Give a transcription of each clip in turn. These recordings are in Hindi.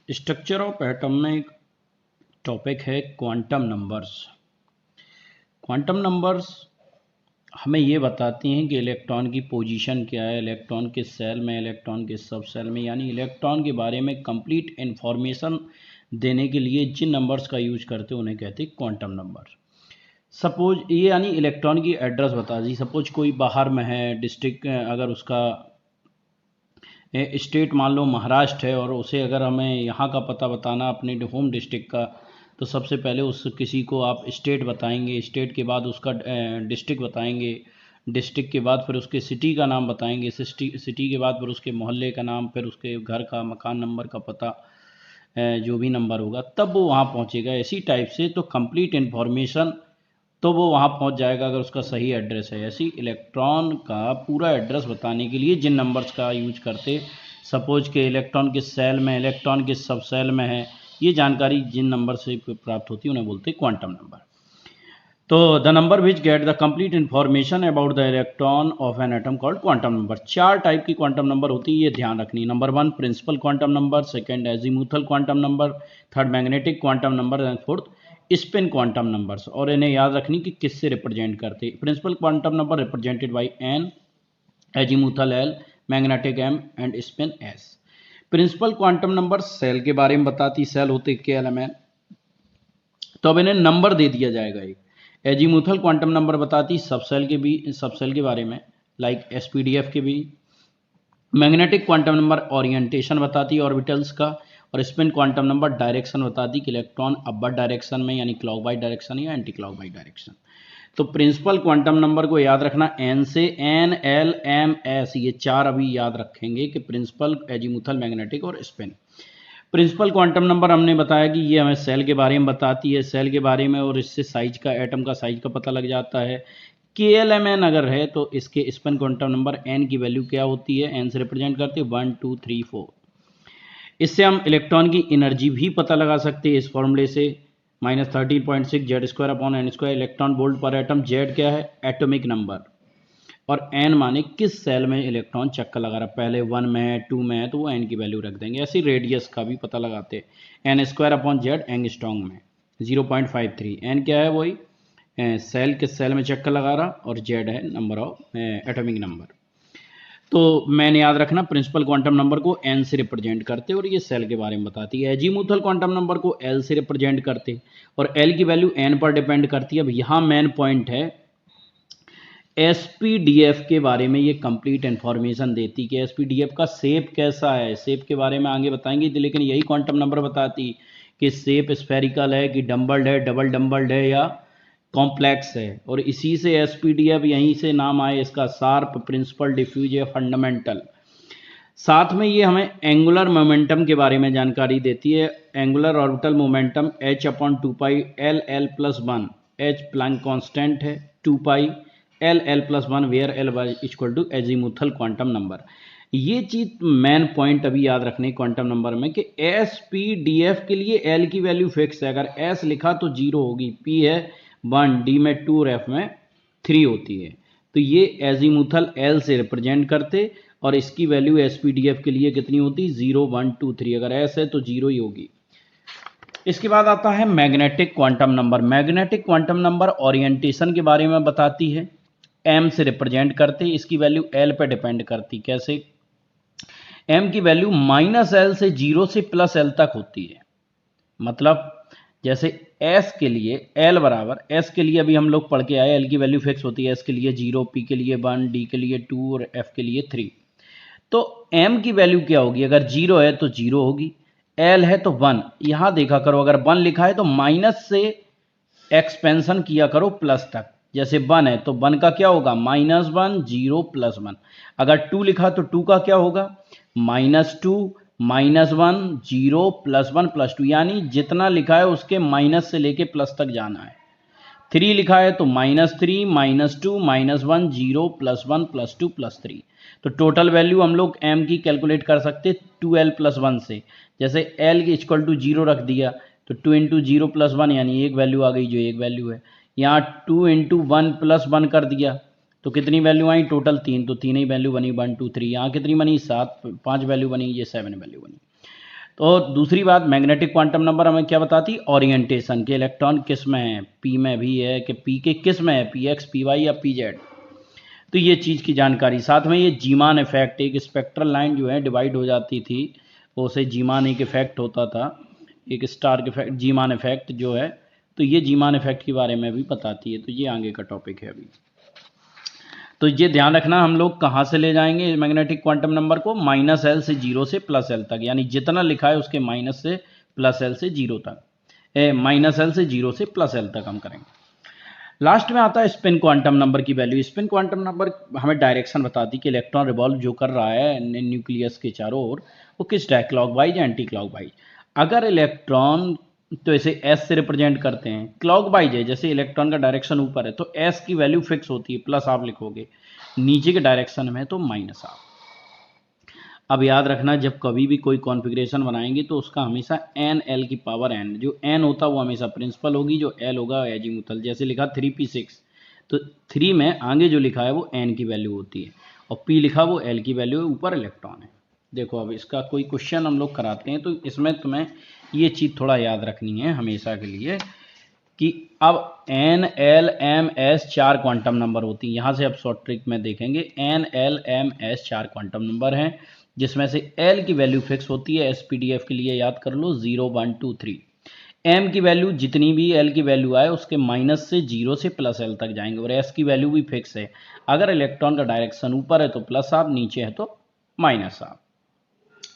स्ट्रक्चर ऑफ एटम में एक टॉपिक है क्वांटम नंबर्स। क्वांटम नंबर्स हमें ये बताती हैं कि इलेक्ट्रॉन की पोजीशन क्या है, इलेक्ट्रॉन के सेल में, इलेक्ट्रॉन के सब सेल में, यानी इलेक्ट्रॉन के बारे में कंप्लीट इन्फॉर्मेशन देने के लिए जिन नंबर्स का यूज करते हैं उन्हें कहते हैं क्वांटम नंबर। सपोज ये यानी इलेक्ट्रॉन की एड्रेस बता दी। सपोज कोई बाहर में है, डिस्ट्रिक्ट अगर उसका स्टेट मान लो महाराष्ट्र है और उसे अगर हमें यहाँ का पता बताना अपने होम डिस्ट्रिक्ट का, तो सबसे पहले उस किसी को आप स्टेट बताएंगे, स्टेट के बाद उसका डिस्ट्रिक्ट बताएंगे, डिस्ट्रिक्ट के बाद फिर उसके सिटी का नाम बताएंगे, सिटी के बाद फिर उसके मोहल्ले का नाम, फिर उसके घर का मकान नंबर का पता, जो भी नंबर होगा तब वो वहाँ पहुँचेगा। इसी टाइप से तो कंप्लीट इन्फॉर्मेशन तो वो वहाँ पहुँच जाएगा अगर उसका सही एड्रेस है। ऐसी इलेक्ट्रॉन का पूरा एड्रेस बताने के लिए जिन नंबर्स का यूज करते, सपोज के इलेक्ट्रॉन के सेल में, इलेक्ट्रॉन के सब सेल में है, ये जानकारी जिन नंबर से प्राप्त होती है उन्हें बोलते हैं क्वांटम नंबर। तो the number which get the complete information about the electron of an atom called quantum number. चार टाइप की क्वांटम नंबर होती है, ये ध्यान रखनी। Number 1 principal quantum number, second azimuthal quantum number, third magnetic quantum number and fourth spin quantum numbers. और इन्हें याद रखनी कि किससे रिप्रेजेंट करते हैं। Principal quantum number represented by n, azimuthal l, magnetic M and spin s. Principal quantum number shell के बारे में बताती, सेल होते के एलिमेंट, तो अब इन्हें नंबर दे दिया जाएगा एक। एजीमुथल क्वांटम नंबर बताती सबसेल के बारे में, लाइक एसपीडीएफ के भी। मैग्नेटिक क्वांटम नंबर ओरिएंटेशन बताती ऑर्बिटल्स का, और स्पिन क्वांटम नंबर डायरेक्शन बताती कि इलेक्ट्रॉन अपवर्ड डायरेक्शन में यानी क्लॉकवाइज डायरेक्शन या एंटी क्लॉकवाइज डायरेक्शन। तो प्रिंसिपल क्वांटम नंबर को याद रखना एन से, एन, एल, एम, एस, ये चार अभी याद रखेंगे कि प्रिंसिपल, एजीमुथल, मैग्नेटिक और स्पिन। प्रिंसिपल क्वांटम नंबर हमने बताया कि ये हमें सेल के बारे में बताती है, सेल के बारे में, और इससे साइज का, एटम का साइज का पता लग जाता है। KLMN अगर है तो इसके स्पिन क्वांटम नंबर एन की वैल्यू क्या होती है, एन से रिप्रेजेंट करते हैं 1 2 3 4। इससे हम इलेक्ट्रॉन की एनर्जी भी पता लगा सकते हैं इस फॉर्मूले से, -13.6 Z² upon n²। Electron volt पर एटम, जेड क्या है एटॉमिक नंबर, और एन माने किस सेल में इलेक्ट्रॉन चक्कर लगा रहा, पहले 1 में है, 2 में है, तो वो एन की वैल्यू रख देंगे। ऐसे रेडियस का भी पता लगाते हैं, n² अपॉन जेड एंगस्ट्रॉन्ग में 0.53। एन क्या है, वही सेल किस सेल में चक्कर लगा रहा, और जेड है नंबर ऑफ एटॉमिक नंबर। तो मैंने याद रखना प्रिंसिपल क्वांटम नंबर को एन से रिप्रेजेंट करते और ये सेल के बारे में बताती है। एजीमुथल क्वांटम नंबर को एल से रिप्रेजेंट करते और एल की वैल्यू एन पर डिपेंड करती है। अब यहाँ मेन पॉइंट है, एसपीडीएफ के बारे में ये कंप्लीट इन्फॉर्मेशन देती कि एसपीडीएफ का शेप कैसा है। शेप के बारे में आगे बताएंगे, लेकिन यही क्वांटम नंबर बताती कि शेप स्फेरिकल है कि डम्बल्ड है, डबल डम्बल्ड है या कॉम्प्लेक्स है। और इसी से एसपीडीएफ, यहीं से नाम आए इसका, शार्प, प्रिंसिपल, डिफ्यूज या फंडामेंटल। साथ में ये हमें एंगुलर मोमेंटम के बारे में जानकारी देती है। Angular orbital momentum h/2π l+1, h Planck constant है, 2π l+1 where l equal to azimuthal quantum number. ये चीज मेन पॉइंट अभी याद रखने क्वांटम नंबर में कि एसपीडीएफ के लिए एल की वैल्यू फिक्स है। अगर एस लिखा तो 0 होगी, पी है 1, डी में 2 और एफ में 3 होती है। तो ये एजीमुथल एल से रिप्रेजेंट करते और इसकी वैल्यू एसपीडीएफ के लिए कितनी होती, 0 1 2 3। अगर एस है तो 0 ही होगी। इसके बाद आता है magnetic quantum number. Magnetic quantum number orientation के बारे में बताती है, एम से रिप्रेजेंट करते, इसकी वैल्यू एल पे डिपेंड करती। कैसे, एम की वैल्यू -l से 0 से +l तक होती है। मतलब जैसे एस के लिए एल बराबर, एस के लिए अभी हम लोग पढ़ के आए, एल की वैल्यू फिक्स होती है, एस के लिए 0, पी के लिए 1, डी के लिए 2 और एफ के लिए 3। तो एम की वैल्यू क्या होगी, अगर 0 है तो 0 होगी, एल है तो 1। यहां देखा करो, अगर 1 लिखा है तो माइनस से एक्सपेंशन किया करो प्लस तक। जैसे 1 है तो 1 का क्या होगा, -1 0 +1। अगर 2 लिखा तो 2 का क्या होगा, -2 -1 0 +1 +2, यानी जितना लिखा है उसके माइनस से लेके प्लस तक जाना है। 3 लिखा है तो -3 -2 -1 0 +1 +2 +3। तो टोटल वैल्यू हम लोग m की कैलकुलेट कर सकते 2l+1 से। जैसे l इक्वल टू 0 रख दिया तो 2 × 0 + 1 यानी एक वैल्यू आ गई जो एक वैल्यू है। यहाँ 2 × 1 + 1 कर दिया तो कितनी वैल्यू आई, टोटल 3, तो 3 ही वैल्यू बनी 1 2 3। यहाँ कितनी बनी 7, 5 वैल्यू बनी, ये 7 वैल्यू बनी। तो दूसरी बात, मैग्नेटिक क्वांटम नंबर हमें क्या बताती है? ओरिएंटेशन के इलेक्ट्रॉन किस में है, पी में भी है कि पी के किस में है, पी एक्स, पी वाई या पी जेड। तो ये चीज़ की जानकारी। साथ में ये जीमान इफेक्ट, एक स्पेक्ट्रल लाइन जो है डिवाइड हो जाती थी, उसे जीमान एक इफेक्ट होता था, एक स्टार इफेक्ट, जीमान इफेक्ट जो है, तो ये जीमान इफेक्ट के बारे में भी बताती है। तो ये आगे का टॉपिक है अभी। तो ये ध्यान रखना, हम लोग कहाँ से ले जाएंगे मैग्नेटिक क्वांटम नंबर को? -L से 0 से +L तक, यानी जितना लिखा है उसके माइनस से +L से 0 तक, -L से 0 से +L तक हम करेंगे। लास्ट में आता है स्पिन क्वांटम नंबर की वैल्यू। स्पिन क्वांटम नंबर हमें डायरेक्शन बताती कि इलेक्ट्रॉन रिवॉल्व जो कर रहा है न्यूक्लियस के चारों ओर, वो किस क्लॉकवाइज या एंटी क्लॉकवाइज। अगर इलेक्ट्रॉन, तो इसे एस से रिप्रेजेंट करते हैं, क्लॉकवाइज है, जैसे इलेक्ट्रॉन का डायरेक्शन ऊपर है तो एस की वैल्यू फिक्स होती है, प्लस आप लिखोगे, नीचे के डायरेक्शन में तो माइनस आप। अब याद रखना, जब कभी भी कोई कॉन्फ़िगरेशन बनाएंगे तो उसका हमेशा एन एल की पावर एन, जो एन होता है वो हमेशा प्रिंसिपल होगी, जो एल होगा एजीमुथल। जैसे लिखा 3p6, तो 3 में आगे जो लिखा है वो एन की वैल्यू होती है, और p लिखा वो एल की वैल्यू है, ऊपर इलेक्ट्रॉन है। देखो अब इसका कोई क्वेश्चन हम लोग कराते हैं तो इसमें तुम्हें ये चीज़ थोड़ा याद रखनी है हमेशा के लिए कि अब n l m s 4 quantum number होती हैं। यहाँ से अब शॉर्ट ट्रिक में देखेंगे, n l m s 4 quantum number हैं, जिसमें से एल की वैल्यू फिक्स होती है, एसपीडीएफ के लिए याद कर लो 0 1 2 3। एम की वैल्यू जितनी भी एल की वैल्यू आए उसके माइनस से 0 से +L तक जाएंगे, और एस की वैल्यू भी फिक्स है। अगर इलेक्ट्रॉन का डायरेक्शन ऊपर है तो प्लस आप, नीचे है तो माइनस आप।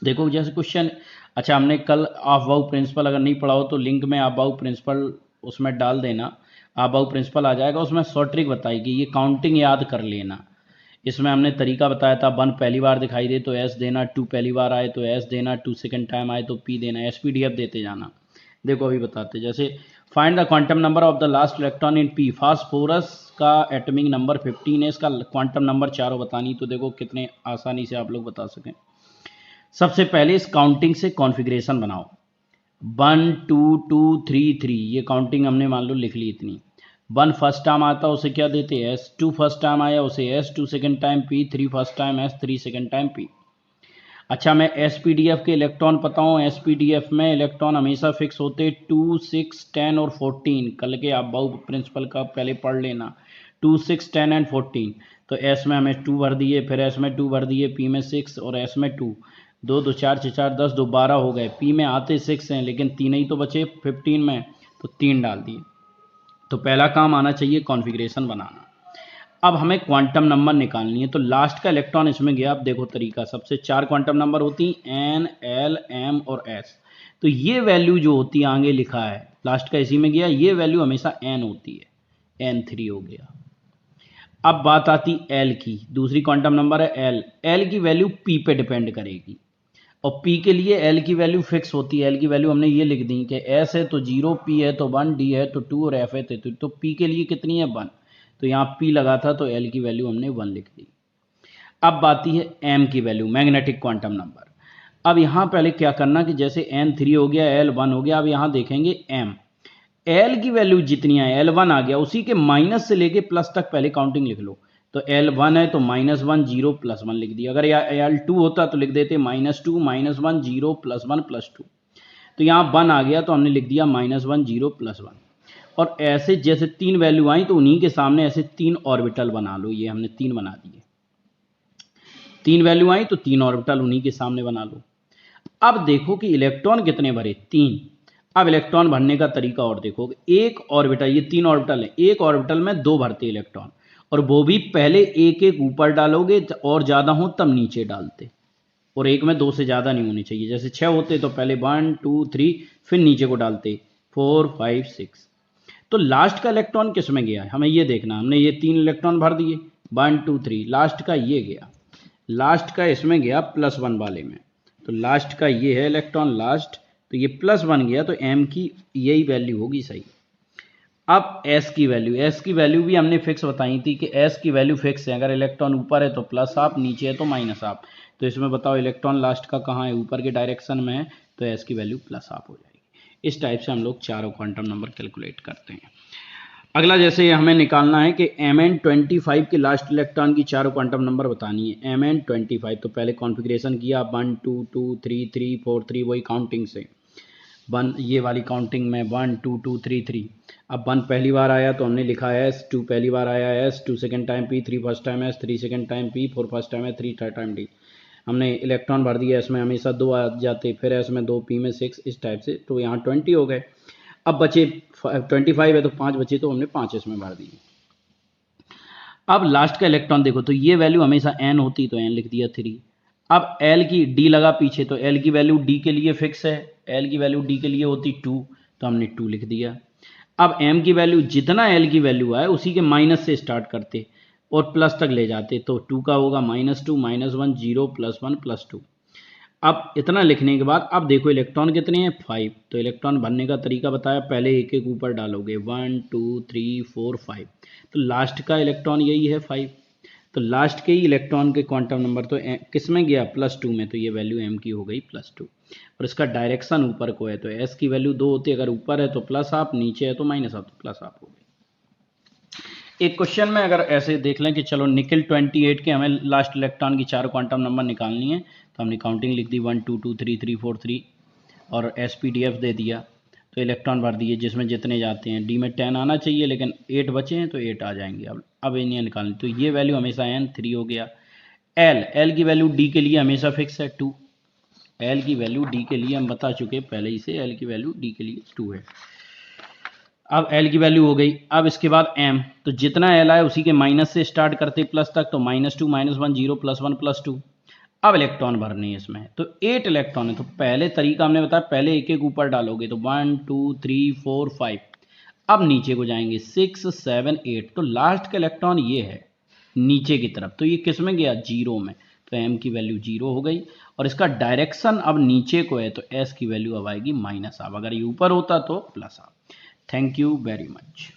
देखो जैसे क्वेश्चन, अच्छा हमने कल ऑफ-बाउ प्रिंसिपल अगर नहीं पढ़ा हो तो लिंक में ऑफ-बाउ प्रिंसिपल उसमें डाल देना, ऑफ-बाउ प्रिंसिपल आ जाएगा, उसमें शॉर्ट ट्रिक बताई कि ये काउंटिंग याद कर लेना। इसमें हमने तरीका बताया था, 1 पहली बार दिखाई दे तो एस देना, 2 पहली बार आए तो एस देना, 2 सेकंड टाइम आए तो पी देना, एसपीडीएफ देते जाना। देखो अभी बताते, जैसे find the quantum number of the last electron in P. Phosphorus का एटॉमिक नंबर 15 है, इसका क्वांटम नंबर चारों बतानी। तो देखो कितने आसानी से आप लोग बता सकें। सबसे पहले इस काउंटिंग से कॉन्फ़िगरेशन बनाओ, 1 2 2 3 3, ये काउंटिंग हमने मान लो लिख ली इतनी। 1 फर्स्ट टाइम आता उसे क्या देते हैं, एस। 2 फर्स्ट टाइम आया उसे S, 2 second time P, 3 first time S, 3 second time P. अच्छा मैं एसपीडीएफ के इलेक्ट्रॉन पता हूँ, एसपीडीएफ में इलेक्ट्रॉन हमेशा फिक्स होते 2 6 10 और 14। कल के आप बाउ प्रिंसिपल का पहले पढ़ लेना, 2 6 10 एंड 14। तो एस में हमें 2 भर दिए, फिर एस में 2 भर दिए, पी में 6 और एस में 2। 2 2 4 6 4 10, 2 12 हो गए। पी में आते 6 हैं लेकिन 3 ही तो बचे 15 में, तो 3 डाल दिए। तो पहला काम आना चाहिए कॉन्फ़िगरेशन बनाना। अब हमें क्वांटम नंबर निकालनी है, तो लास्ट का इलेक्ट्रॉन इसमें गया। अब देखो तरीका, सबसे 4 क्वांटम नंबर होती हैं, एन एल एम और एस। तो ये वैल्यू जो होती है आगे लिखा है, लास्ट का इसी में गया, ये वैल्यू हमेशा एन होती है, N3 हो गया। अब बात आती एल की, दूसरी क्वांटम नंबर है एल। एल की वैल्यू पी पे डिपेंड करेगी, और पी के लिए एल की वैल्यू फिक्स होती है। एल की वैल्यू हमने ये लिख दी कि एस है तो 0, पी है तो 1, डी है तो 2 और एफ है तो 3। तो पी के लिए कितनी है, 1। तो यहाँ पी लगा था तो एल की वैल्यू हमने 1 लिख दी। अब आती है एम की वैल्यू, मैग्नेटिक क्वांटम नंबर। अब यहाँ पहले क्या करना कि जैसे N3 हो गया, L1 हो गया, अब यहाँ देखेंगे एम। एल की वैल्यू जितनी है, L1 आ गया, उसी के माइनस से लेके प्लस तक पहले काउंटिंग लिख लो। तो L1 है तो -1 0 +1 लिख दिया। अगर L2 होता तो लिख देते -2 -1 0 +1 +2। तो यहाँ 1 आ गया तो हमने लिख दिया -1 0 +1। और ऐसे जैसे 3 वैल्यू आई तो उन्हीं के सामने ऐसे 3 ऑर्बिटल बना लो। ये हमने 3 बना दिए, 3 वैल्यू आई तो 3 ऑर्बिटल उन्हीं के सामने बना लो। अब देखो कि इलेक्ट्रॉन कितने भरे, 3। अब इलेक्ट्रॉन भरने का तरीका और देखोगे, एक ऑर्बिटल, ये 3 ऑर्बिटल है, एक ऑर्बिटल में 2 भरते इलेक्ट्रॉन, और वो भी पहले एक एक ऊपर डालोगे और ज़्यादा हो तब नीचे डालते, और एक में 2 से ज़्यादा नहीं होने चाहिए। जैसे 6 होते तो पहले 1 2 3 फिर नीचे को डालते 4 5 6। तो लास्ट का इलेक्ट्रॉन किस में गया है हमें ये देखना। हमने ये 3 इलेक्ट्रॉन भर दिए, 1 2 3, लास्ट का ये गया, लास्ट का इसमें गया +1 वाले में। तो लास्ट का ये है इलेक्ट्रॉन लास्ट, तो ये +1 गया, तो एम की यही वैल्यू होगी सही। अब एस की वैल्यू, एस की वैल्यू भी हमने फिक्स बताई थी कि एस की वैल्यू फिक्स है, अगर इलेक्ट्रॉन ऊपर है तो प्लस आप, नीचे है तो माइनस आप। तो इसमें बताओ इलेक्ट्रॉन लास्ट का कहाँ है, ऊपर के डायरेक्शन में है, तो एस की वैल्यू प्लस आप हो जाएगी। इस टाइप से हम लोग चारों क्वांटम नंबर कैलकुलेट करते हैं। अगला जैसे हमें निकालना है कि Mn25 के लास्ट इलेक्ट्रॉन की चारों क्वांटम नंबर बतानी है। Mn25 तो पहले कॉन्फ़िगरेशन किया 1 2 2 3 3 4 3 वही काउंटिंग से 1 ये वाली काउंटिंग में 1 2 2 3 3। अब 1 पहली बार आया तो हमने लिखा S, 2 पहली बार आया S, 2 second time P, 3 first time S, 3 second time P, 4 first time है, 3 थर्ड टाइम D। हमने इलेक्ट्रॉन भर दिया, इसमें हमेशा 2 आ जाते, फिर S में 2, P में 6, इस टाइप से, तो यहाँ 20 हो गए। अब बचे 25 है तो 5 बचे तो हमने 5 इसमें भर दिए। अब लास्ट का इलेक्ट्रॉन देखो तो ये वैल्यू हमेशा n होती तो n लिख दिया 3। अब L की D लगा पीछे तो L की वैल्यू D के लिए फिक्स है, L की वैल्यू D के लिए होती 2 तो हमने 2 लिख दिया। अब M की वैल्यू जितना L की वैल्यू आए उसी के माइनस से स्टार्ट करते और प्लस तक ले जाते, तो 2 का होगा -2 -1 0 +1 +2। अब इतना लिखने के बाद अब देखो इलेक्ट्रॉन कितने हैं 5, तो इलेक्ट्रॉन भरने का तरीका बताया, पहले एक एक ऊपर डालोगे 1 2 3 4 5, तो लास्ट का इलेक्ट्रॉन यही है 5। तो लास्ट के ही इलेक्ट्रॉन के क्वांटम नंबर तो किस में गया +2 में, तो ये वैल्यू m की हो गई +2। और इसका डायरेक्शन ऊपर को है तो s की वैल्यू 2 होती है, अगर ऊपर है तो प्लस हाफ, नीचे है तो माइनस हाफ, तो प्लस हाफ हो गई। एक क्वेश्चन में अगर ऐसे देख लें कि चलो निकल 28 के हमें लास्ट इलेक्ट्रॉन की 4 क्वांटम नंबर निकालनी है, तो हमने काउंटिंग लिख दी 1 2 2 3 3 4 3 और SPDF दे दिया, तो इलेक्ट्रॉन भर दिए जिसमें जितने जाते हैं। D में 10 आना चाहिए लेकिन 8 बचे हैं तो 8 आ जाएंगे। अब इन्हें निकालनी, तो ये वैल्यू हमेशा n 3 हो गया। L की वैल्यू D के लिए हमेशा फिक्स है 2, L की वैल्यू D के लिए हम बता चुके पहले ही से, L की वैल्यू D के लिए 2 है। अब L की वैल्यू हो गई। अब इसके बाद M, तो जितना L आए उसी के माइनस से स्टार्ट करते प्लस तक, तो -2 -1 0 +1 +2। अब इलेक्ट्रॉन भरने हैं इसमें, तो 8 इलेक्ट्रॉन है, तो पहले तरीका हमने बताया, पहले एक एक ऊपर डालोगे तो 1 2 3 4 5। अब नीचे को जाएंगे 6 7 8, तो लास्ट का इलेक्ट्रॉन ये है नीचे की तरफ, तो ये किस में गया 0 में, तो m की वैल्यू 0 हो गई। और इसका डायरेक्शन अब नीचे को है तो s की वैल्यू अब आएगी -हाफ, अगर ये ऊपर होता तो plus half. Thank you very much.